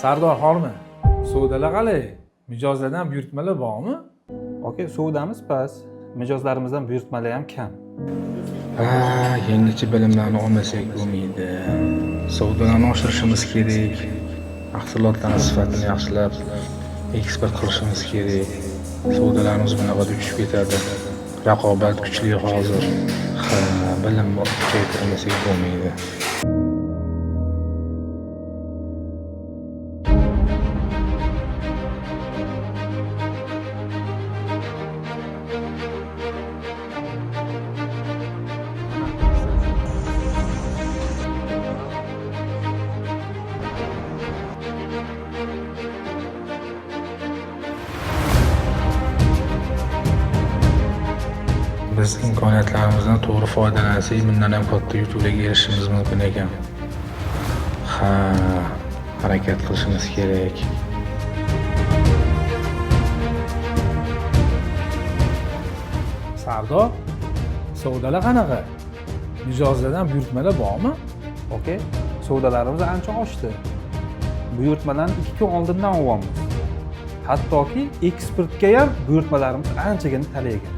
Sardor xonimi, savdolar qalay? Mijozlardan buyurtmalar bormi? Okey, savdamiz past, mijozlarimizdan buyurtmalar ham kam. Yangicha bilimlarni olmasak bo'lmaydi. Savdolarni oshirishimiz kerak. Mahsulotlarning sifatini yaxshilab eksport qilishimiz kerak. Savdolarimiz bunaqa tushib ketadi. Raqobat kuchli hozir. Bilimni kuchaytirmasak bo'lmaydi. Biz imkoniyatlarimizdan to'g'ri foydalansak, bundan ham katta yutuqlarga erishishimiz mumkin ekan. Harakat qilishimiz kerak. Sardor, savdolar qanaqa? Mijozlardan buyurtmalar bormi? Okey, savdolarimiz ancha oshdi. Buyurtmalarni 2 kun oldindan olyapmiz. Hattoki eksportga ham buyurtmalarimiz anchagina talaygin.